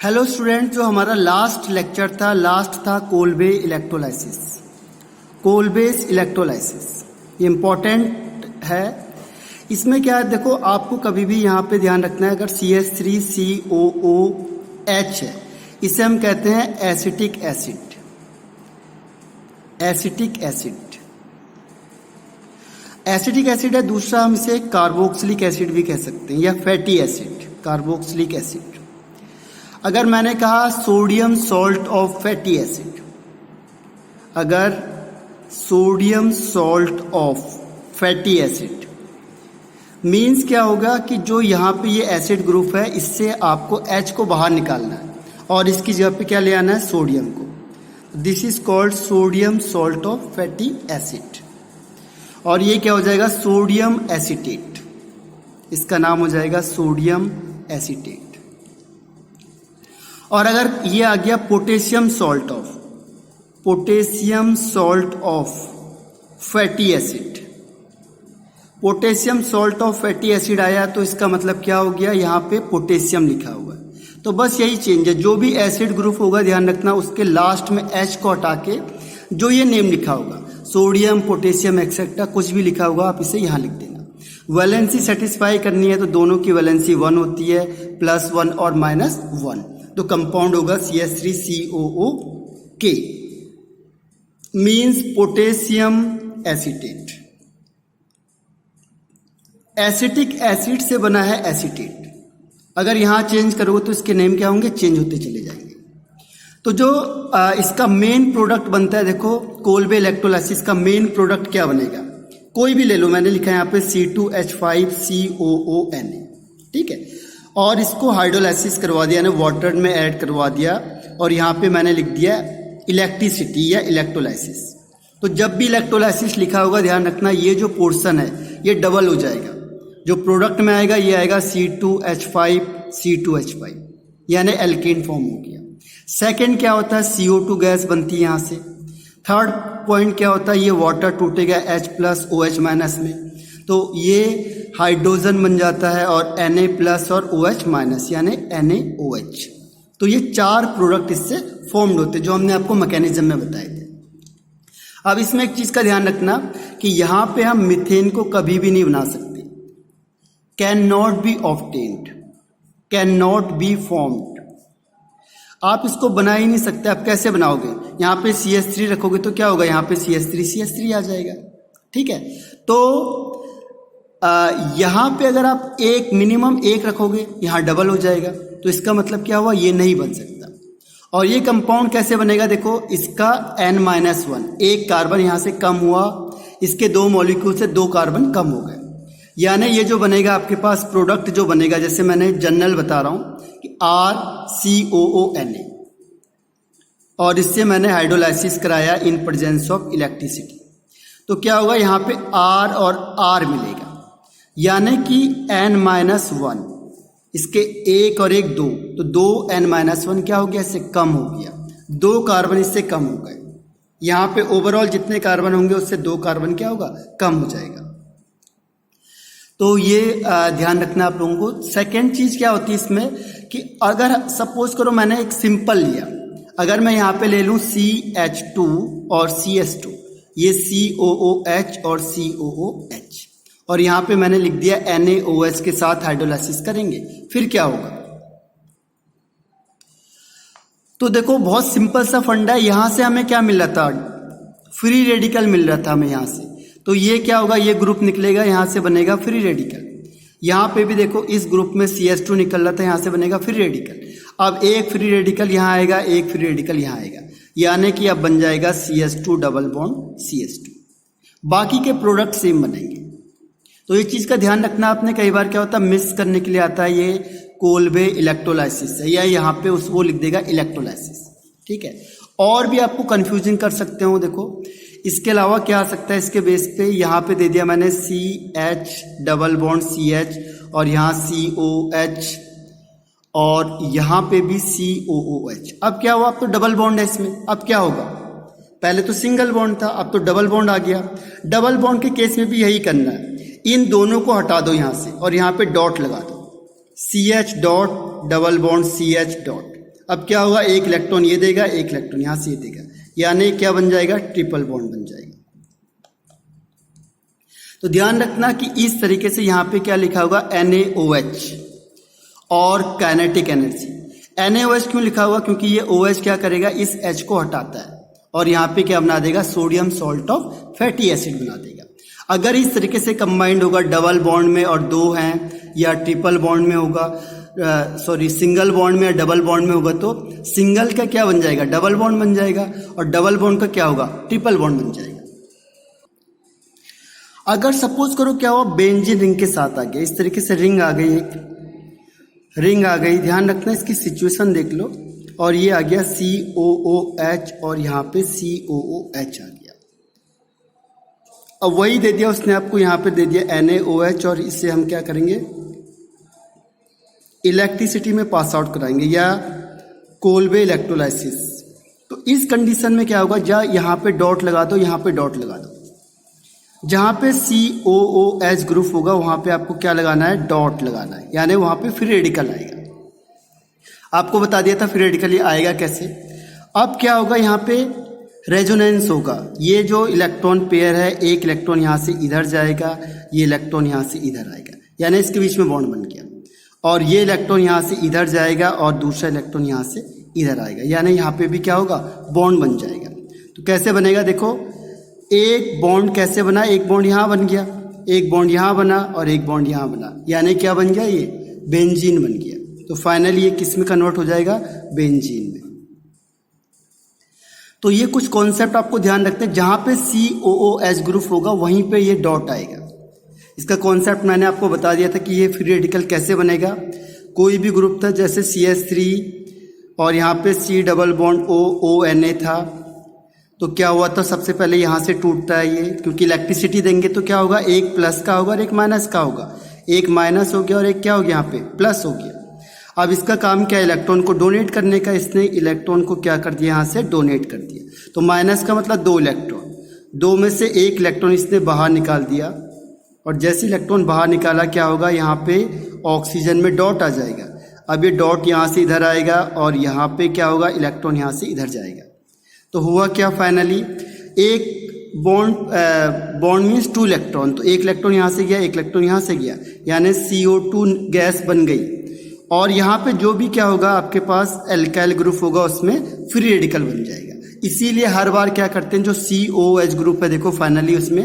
Hello student, जो हमारा last lecture था, लास्ट था कोलबे इलेक्ट्रोलाइसिस। कोलबेस इलेक्ट्रोलाइसिस ये इम्पॉर्टेंट है। इसमें क्या है, देखो आपको कभी भी यहाँ पे ध्यान रखना है, अगर CH3COOH है, इसे हम कहते हैं acetic acid. Acetic acid acetic acid है। दूसरा हम इसे कार्बोक्सिलिक एसिड भी कह सकते हैं या फैटी एसिड, कार्बोक्सिलिक एसिड। अगर मैंने कहा sodium salt of fatty acid, अगर sodium salt of fatty acid means क्या होगा कि जो यहाँ पे ये एसिड ग्रुप है, इससे आपको H को बाहर निकालना है और इसकी जगह पे क्या ले आना है, सोडियम को। This is called sodium salt of fatty acid. और ये क्या हो जाएगा, सोडियम एसीटेट। इसका नाम हो जाएगा सोडियम एसीटेट। और अगर ये आ गया potassium salt of fatty acid, potassium salt of fatty acid आया तो इसका मतलब क्या हो गया, यहाँ पे पोटेशियम लिखा हुआ है। तो बस यही चेंज है, जो भी एसिड ग्रुप होगा ध्यान रखना उसके लास्ट में H को हटा के जो ये नेम लिखा होगा, सोडियम, पोटेशियम एक्सेट्रा, कुछ भी लिखा होगा आप इसे यहाँ लिख देना। वैलेंसी सेटिस्फाई करनी है तो दोनों की वैलेंसी 1 होती है, +1 और -1, तो कंपाउंड होगा CH3COOK, means potassium acetate. Acetic acid से बना है एसीटेट। अगर यहां चेंज करोगे तो इसके नेम क्या होंगे, चेंज होते चले जाएंगे। तो जो इसका मेन प्रोडक्ट बनता है, देखो कोलबे इलेक्ट्रोलाइसिस का मेन प्रोडक्ट क्या बनेगा, कोई भी ले लो, मैंने लिखा है यहाँ पे C2H5COONA, ठीक है। और इसको हाइड्रोलाइसिस करवा दिया, यानी वाटर में ऐड करवा दिया, और यहाँ पे मैंने लिख दिया इलेक्ट्रिसिटी या इलेक्ट्रोलाइसिस। तो जब भी इलेक्ट्रोलाइसिस लिखा होगा ध्यान रखना ये जो पोर्शन है ये डबल हो जाएगा। जो प्रोडक्ट में आएगा ये आएगा C2H5, यानी एल्केन फॉर्म हो गया। सेकेंड क्या होता है, CO2 गैस बनती है यहाँ से। थर्ड पॉइंट क्या होता है, ये वाटर टूटेगा H+OH- में, तो ये हाइड्रोजन बन जाता है और Na+ और OH- यानी NaOH। तो ये 4 प्रोडक्ट इससे फॉर्म्ड होते हैं जो हमने आपको मैकेनिज्म में बताए थे। अब इसमें एक चीज का ध्यान रखना कि यहां पे हम मीथेन को कभी भी नहीं बना सकते। Can not be obtained, can not be formed. आप इसको बना ही नहीं सकते। आप कैसे बनाओगे, यहां पे CH3 रखोगे तो क्या होगा, यहां पे CH3 आ जाएगा, ठीक है। तो यहां पे अगर आप मिनिमम एक रखोगे, यहां डबल हो जाएगा, तो इसका मतलब क्या हुआ, ये नहीं बन सकता। और ये कंपाउंड कैसे बनेगा, देखो इसका N-1, एक कार्बन यहां से कम हुआ, इसके 2 मॉलिक्यूल से 2 कार्बन कम हो गए, यानी ये जो बनेगा आपके पास प्रोडक्ट जो बनेगा, जैसे मैंने जनरल बता रहा हूं कि RCOONA, और इससे मैंने हाइड्रोलाइसिस कराया इन प्रेजेंस ऑफ इलेक्ट्रिसिटी। तो क्या होगा, यहां पे R और R मिलेगा, यानी कि N-1, इसके 1 और 1 2, तो 2 N-1 क्या हो गया, इससे कम हो गया, 2 कार्बन इससे कम हो गए। यहां पे ओवरऑल जितने कार्बन होंगे उससे 2 कार्बन क्या होगा, कम हो जाएगा। तो ये ध्यान रखना आप लोगों को। सेकेंड चीज क्या होती है इसमें कि अगर सपोज करो मैंने एक सिंपल लिया, अगर मैं यहां पे ले लूं CH2 और CH2, ये COOH और COOH, और यहां पे मैंने लिख दिया NaOH के साथ हाइड्रोलाइसिस करेंगे, फिर क्या होगा। तो देखो बहुत सिंपल सा फंडा है। यहां से हमें क्या मिल रहा था, फ्री रेडिकल मिल रहा था हमें यहां से। तो ये क्या होगा, ये ग्रुप निकलेगा, यहां से बनेगा फ्री रेडिकल। यहां पे भी देखो इस ग्रुप में CH2 निकल रहा था, यहां से बनेगा फ्री रेडिकल। अब एक फ्री रेडिकल यहां आएगा, एक फ्री रेडिकल यहां आएगा, यानी कि अब बन जाएगा CH2 डबल बॉन्ड CH2। बाकी के प्रोडक्ट सेम बनेंगे। तो ये चीज का ध्यान रखना आपने। कई बार क्या होता है, मिस करने के लिए आता है, ये कोलबे इलेक्ट्रोलाइसिस है, या यहाँ पे वो लिख देगा इलेक्ट्रोलाइसिस, ठीक है। और भी आपको कंफ्यूजन कर सकते हो। देखो इसके अलावा क्या आ सकता है, इसके बेस पे यहाँ पे दे दिया मैंने CH डबल बॉन्ड CH, और यहाँ COH, और यहाँ पे भी COOH। अब क्या हुआ, अब तो डबल बॉन्ड है इसमें। अब क्या होगा, पहले तो सिंगल बॉन्ड था, अब तो डबल बॉन्ड आ गया। डबल बॉन्ड के केस में भी यही करना है, इन दोनों को हटा दो यहां से और यहां पे डॉट लगा दो, CH dot double bond CH dot. अब क्या होगा, एक इलेक्ट्रॉन ये देगा, एक इलेक्ट्रॉन यहां से ये देगा, यानी क्या बन जाएगा, ट्रिपल बॉन्ड बन जाएगा। तो ध्यान रखना कि इस तरीके से यहां पे क्या लिखा होगा, NaOH और काइनेटिक एनर्जी। NaOH क्यों लिखा हुआ, क्योंकि ये OH क्या करेगा, इस H को हटाता है और यहाँ पे क्या बना देगा, sodium salt of fatty acid बना देगा। अगर इस तरीके से कंबाइंड होगा डबल बॉन्ड में और दो हैं, या ट्रिपल बॉन्ड में होगा, सिंगल बॉन्ड में या डबल बॉन्ड में होगा, तो सिंगल का क्या बन जाएगा, डबल बॉन्ड बन जाएगा, और डबल बॉन्ड का क्या होगा, ट्रिपल बॉन्ड बन जाएगा। अगर सपोज करो क्या हुआ, बेंजीन रिंग के साथ आ गया, इस तरीके से रिंग आ गई, एक रिंग आ गई, ध्यान रखना इसकी सिचुएशन देख लो, और ये आ गया COOH और यहाँ पे COOH आ गया। अब वही दे दिया उसने आपको, यहाँ पे दे दिया NaOH, और इससे हम क्या करेंगे, इलेक्ट्रिसिटी में पास आउट कराएंगे या कोल्बे इलेक्ट्रोलाइसिस। तो इस कंडीशन में क्या होगा, जहाँ यहाँ पे डॉट लगा दो, यहाँ पे डॉट लगा दो, जहां पे COOH ग्रुप होगा वहां पे आपको क्या लगाना है, डॉट लगाना है, यानी वहां पे फ्री रेडिकल आएगा। आपको बता दिया था फ्री रेडिकल ये आएगा कैसे। अब क्या होगा, यहाँ पे रेजोनेंस होगा, ये जो इलेक्ट्रॉन पेयर है, एक इलेक्ट्रॉन यहाँ से इधर जाएगा, ये इलेक्ट्रॉन यहाँ से इधर आएगा, यानी इसके बीच में बॉन्ड बन गया, और ये इलेक्ट्रॉन यहाँ से इधर जाएगा और दूसरा इलेक्ट्रॉन यहाँ से इधर आएगा, यानी यहाँ पे भी क्या होगा, बॉन्ड बन जाएगा। तो कैसे बनेगा, देखो एक बॉन्ड कैसे बना, एक बॉन्ड यहां बन गया, एक बॉन्ड यहां बना और एक बॉन्ड यहां बना, यानी क्या बन गया, ये बेंजीन बन गया। तो फाइनली ये किस में कन्वर्ट हो जाएगा, बेंजीन में। तो ये कुछ कॉन्सेप्ट आपको ध्यान रखते हैं, जहां पे COOH ग्रुप होगा वहीं पे ये डॉट आएगा। इसका कॉन्सेप्ट मैंने आपको बता दिया था कि ये फ्री रेडिकल कैसे बनेगा। कोई भी ग्रुप था, जैसे CH3 और यहाँ पे C डबल बॉन्ड ONA था, तो क्या हुआ था, सबसे पहले यहां से टूटता है ये, क्योंकि इलेक्ट्रिसिटी देंगे तो क्या होगा, एक प्लस का होगा और एक माइनस का होगा, एक माइनस हो गया और एक क्या हो गया, यहाँ पे प्लस हो गया। अब इसका काम क्या है, इलेक्ट्रॉन को डोनेट करने का, इसने इलेक्ट्रॉन को क्या कर दिया, यहाँ से डोनेट कर दिया। तो माइनस का मतलब दो इलेक्ट्रॉन, दो में से एक इलेक्ट्रॉन इसने बाहर निकाल दिया, और जैसे इलेक्ट्रॉन बाहर निकाला क्या होगा, यहाँ पे ऑक्सीजन में डॉट आ जाएगा। अब ये डॉट यहाँ से इधर आएगा और यहाँ पे क्या होगा, इलेक्ट्रॉन यहाँ से इधर जाएगा। तो हुआ क्या, फाइनली एक बॉन्ड मीन्स टू इलेक्ट्रॉन, तो एक इलेक्ट्रॉन यहाँ से गया, एक इलेक्ट्रॉन यहाँ से गया, यानी CO2 गैस बन गई। और यहाँ पे जो भी क्या होगा, आपके पास एल्काइल ग्रुप होगा, उसमें फ्री रेडिकल बन जाएगा। इसीलिए हर बार क्या करते हैं, जो COOH ग्रुप है, देखो फाइनली उसमें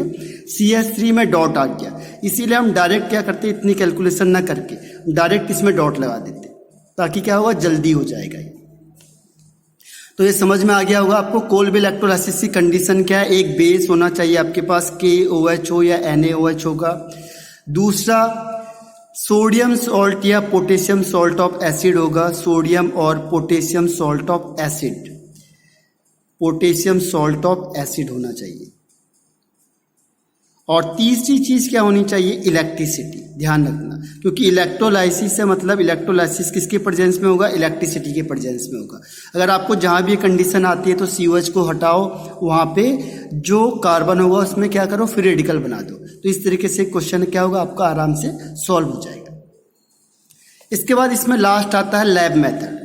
CH3 में डॉट आ गया, इसीलिए हम डायरेक्ट क्या करते हैं, इतनी कैलकुलेशन ना करके डायरेक्ट इसमें डॉट लगा देते, ताकि क्या होगा, जल्दी हो जाएगा। तो ये समझ में आ गया होगा आपको। कोल्बे इलेक्ट्रोलाइसिस की कंडीशन क्या है, एक बेस होना चाहिए आपके पास, KOH हो या NaOH होगा। दूसरा सोडियम सॉल्ट या पोटेशियम सॉल्ट ऑफ एसिड होगा, सोडियम और potassium salt of acid, potassium salt of acid होना चाहिए। और तीसरी चीज क्या होनी चाहिए, इलेक्ट्रिसिटी, ध्यान रखना, क्योंकि इलेक्ट्रोलाइसिस से मतलब इलेक्ट्रोलाइसिस किसके प्रेजेंस में होगा, इलेक्ट्रिसिटी के प्रेजेंस में होगा। अगर आपको जहां भी कंडीशन आती है तो COH को हटाओ, वहां पे जो कार्बन होगा उसमें क्या करो, फ्री रेडिकल बना दो। तो इस तरीके से क्वेश्चन क्या होगा, आपका आराम से सॉल्व हो जाएगा। इसके बाद इसमें लास्ट आता है लैब मेथड।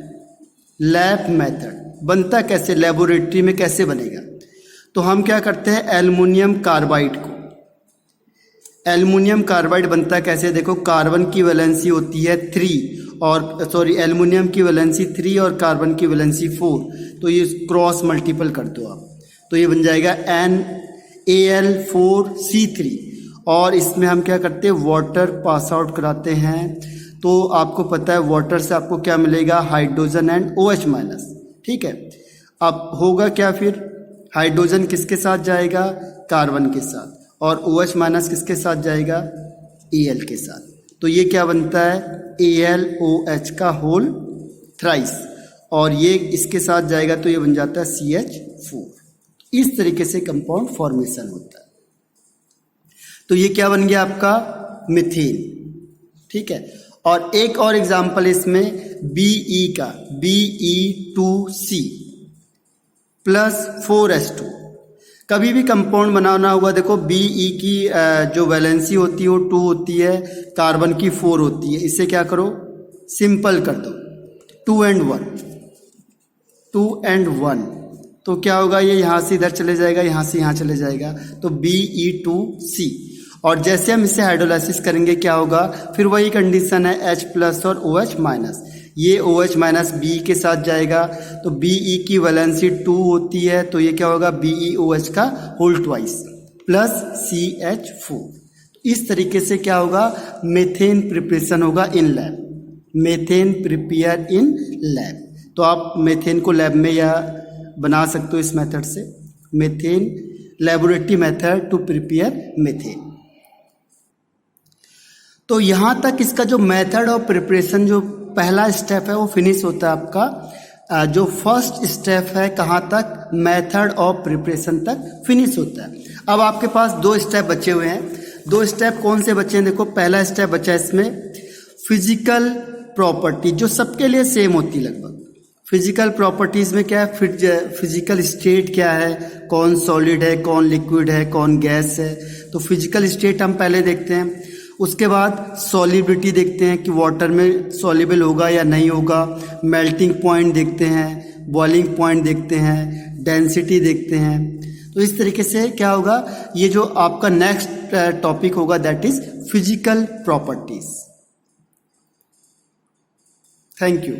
लैब मेथड बनता कैसे, लेबोरेटरी में कैसे बनेगा। तो हम क्या करते हैं, एल्युमिनियम कार्बाइड को, एल्युमिनियम कार्बाइड बनता कैसे, देखो कार्बन की वैलेंसी होती है 3 और एल्युमिनियम की वैलेंसी 3 और कार्बन की वैलेंसी 4, तो ये क्रॉस मल्टीपल कर दो आप, तो ये बन जाएगा NaL4C3। और इसमें हम क्या करते हैं, वाटर पास आउट कराते हैं, तो आपको पता है वाटर से आपको क्या मिलेगा, हाइड्रोजन एंड OH माइनस, ठीक है। अब होगा क्या फिर, हाइड्रोजन किसके साथ जाएगा, कार्बन के साथ, और OH माइनस किसके साथ जाएगा, Al के साथ। तो ये क्या बनता है, AlOH का होल थ्राइस, और ये इसके साथ जाएगा तो ये बन जाता है CH4। इस तरीके से कंपाउंड फॉर्मेशन होता है। तो ये क्या बन गया आपका, मीथेन, ठीक है। और एक और एग्जांपल इसमें Be का, Be2C प्लस 4H2। कभी भी कंपाउंड बनाना होगा, देखो Be की जो वैलेंसी होती है वो 2 होती है, कार्बन की 4 होती है। इसे क्या करो, सिंपल कर दो, 2 and 1, 2 and 1, तो क्या होगा, ये यहाँ से इधर चले जाएगा, यहाँ से यहाँ चले जाएगा, तो Be2C। और जैसे हम इसे हाइड्रोलाइसिस करेंगे क्या होगा, फिर वही कंडीशन है H प्लस और OH माइनस, ये OH माइनस Be के साथ जाएगा, तो Be की वैलेंसी 2 होती है, तो ये क्या होगा, BeOH का होल ट्वाइस प्लस CH4। इस तरीके से क्या होगा, मेथेन प्रिपरेशन होगा in lab, methane prepare in lab. तो आप मेथेन को लैब में या बना सकते हो इस मेथड से, methane laboratory method to prepare methane. तो यहाँ तक इसका जो मेथड ऑफ प्रिपरेशन, जो पहला स्टेप है वो फिनिश होता है आपका। जो फर्स्ट स्टेप है कहाँ तक, मेथड ऑफ प्रिपरेशन तक फिनिश होता है। अब आपके पास 2 स्टेप बचे हुए हैं। 2 स्टेप कौन से बचे हैं, देखो पहला स्टेप बचा है इसमें फिजिकल प्रॉपर्टी, जो सबके लिए सेम होती है लगभग। फिजिकल प्रॉपर्टीज में क्या है, फिजिकल स्टेट क्या है, कौन सॉलिड है, कौन लिक्विड है, कौन गैस है। तो फिजिकल स्टेट हम पहले देखते हैं, उसके बाद सॉलिबिलिटी देखते हैं कि वाटर में सॉल्युबल होगा या नहीं होगा, मेल्टिंग पॉइंट देखते हैं, बॉइलिंग पॉइंट देखते हैं, डेंसिटी देखते हैं। तो इस तरीके से क्या होगा, ये जो आपका नेक्स्ट टॉपिक होगा that is physical properties. Thank you.